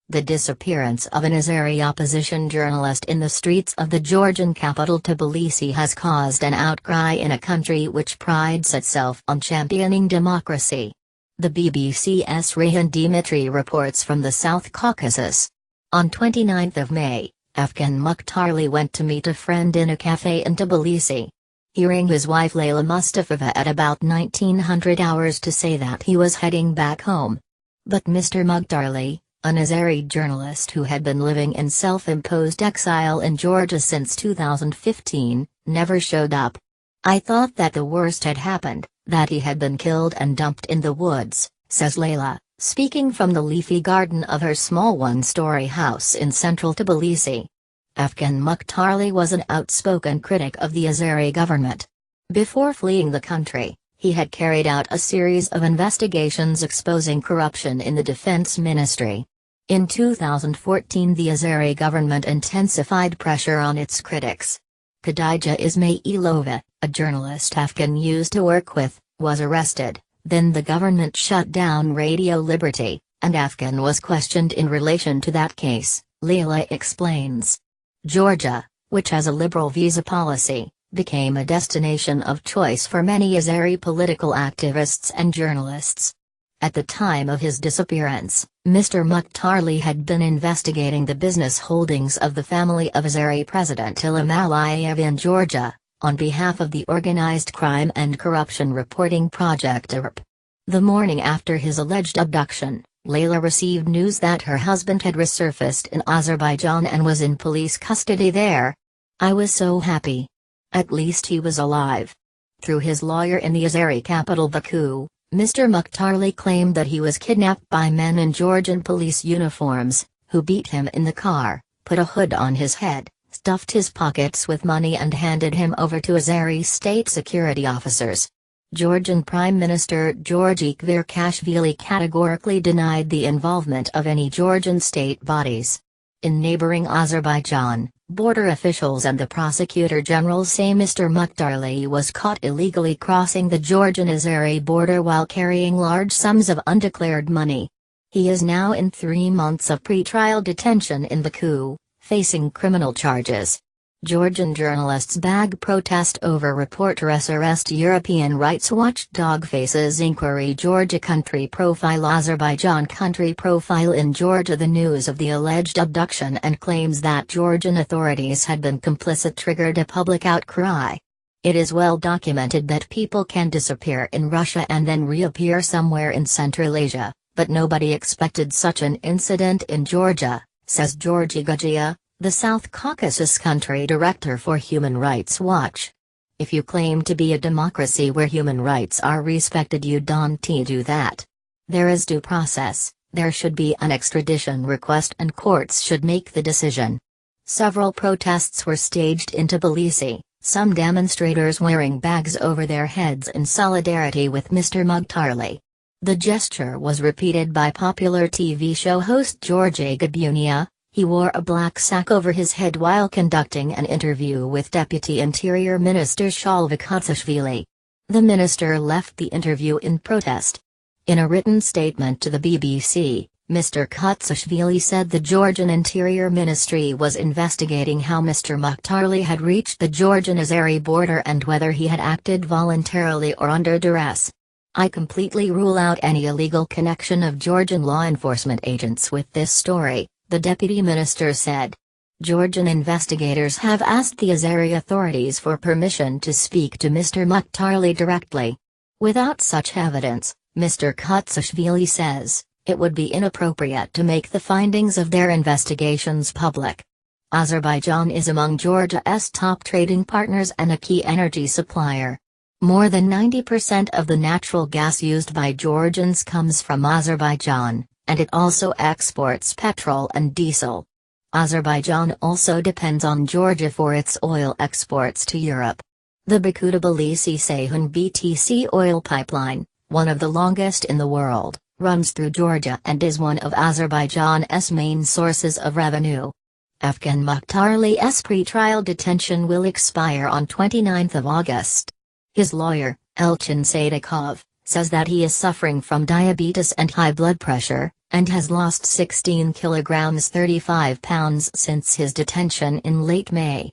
The disappearance of an Azeri opposition journalist in the streets of the Georgian capital Tbilisi has caused an outcry in a country which prides itself on championing democracy. The BBC's Rehan Dimitri reports from the South Caucasus. On 29 May, Afgan Mukhtarli went to meet a friend in a cafe in Tbilisi. He rang his wife Layla Mustafova at about 1900 hours to say that he was heading back home. But Mr. Mukhtarli, an Azeri journalist who had been living in self-imposed exile in Georgia since 2015, never showed up. "I thought that the worst had happened, that he had been killed and dumped in the woods," says Layla, speaking from the leafy garden of her small one-story house in central Tbilisi. Afgan Mukhtarli was an outspoken critic of the Azeri government. Before fleeing the country, he had carried out a series of investigations exposing corruption in the defense ministry. In 2014, the Azeri government intensified pressure on its critics. Khadija Ismailova, a journalist Afgan used to work with, was arrested. Then the government shut down Radio Liberty, and Afgan was questioned in relation to that case, Layla explains. Georgia, which has a liberal visa policy, became a destination of choice for many Azeri political activists and journalists. At the time of his disappearance, Mr. Mukhtarli had been investigating the business holdings of the family of Azeri President Ilham Aliyev in Georgia, on behalf of the Organized Crime and Corruption Reporting Project (OCRP). The morning after his alleged abduction, Layla received news that her husband had resurfaced in Azerbaijan and was in police custody there. "I was so happy. At least he was alive." Through his lawyer in the Azeri capital Baku, Mr. Mukhtarli claimed that he was kidnapped by men in Georgian police uniforms, who beat him in the car, put a hood on his head, stuffed his pockets with money and handed him over to Azeri state security officers. Georgian Prime Minister Georgi Kvirkashvili categorically denied the involvement of any Georgian state bodies. In neighboring Azerbaijan, border officials and the prosecutor general say Mr. Mukhtarli was caught illegally crossing the Georgian-Azeri border while carrying large sums of undeclared money. He is now in 3 months of pre-trial detention in Baku, facing criminal charges. Georgian journalists bag protest over reporter's arrest. European rights watchdog faces inquiry. Georgia country profile. Azerbaijan country profile in Georgia. The news of the alleged abduction and claims that Georgian authorities had been complicit triggered a public outcry. It is well documented that people can disappear in Russia and then reappear somewhere in Central Asia, but nobody expected such an incident in Georgia, says Georgi Gajia, the South Caucasus country director for Human Rights Watch. "If you claim to be a democracy where human rights are respected, you don't do that. There is due process, there should be an extradition request and courts should make the decision." Several protests were staged in Tbilisi, some demonstrators wearing bags over their heads in solidarity with Mr. Mukhtarli. The gesture was repeated by popular TV show host Georgi Gabunia. He wore a black sack over his head while conducting an interview with Deputy Interior Minister Shalva Khatsashvili. The minister left the interview in protest. In a written statement to the BBC, Mr. Khatsashvili said the Georgian Interior Ministry was investigating how Mr. Mukhtarli had reached the Georgian-Azeri border and whether he had acted voluntarily or under duress. "I completely rule out any illegal connection of Georgian law enforcement agents with this story," the deputy minister said. Georgian investigators have asked the Azeri authorities for permission to speak to Mr. Mukhtarli directly. Without such evidence, Mr. Khatsashvili says, it would be inappropriate to make the findings of their investigations public. Azerbaijan is among Georgia's top trading partners and a key energy supplier. More than 90% of the natural gas used by Georgians comes from Azerbaijan, and it also exports petrol and diesel. Azerbaijan also depends on Georgia for its oil exports to Europe. The Baku-Tbilisi-Ceyhan BTC oil pipeline, one of the longest in the world, runs through Georgia and is one of Azerbaijan's main sources of revenue. Afgan Mukhtarli's pre-trial detention will expire on 29 August. His lawyer, Elchin Sadikov, says that he is suffering from diabetes and high blood pressure, and has lost 16 kilograms 35 pounds since his detention in late May.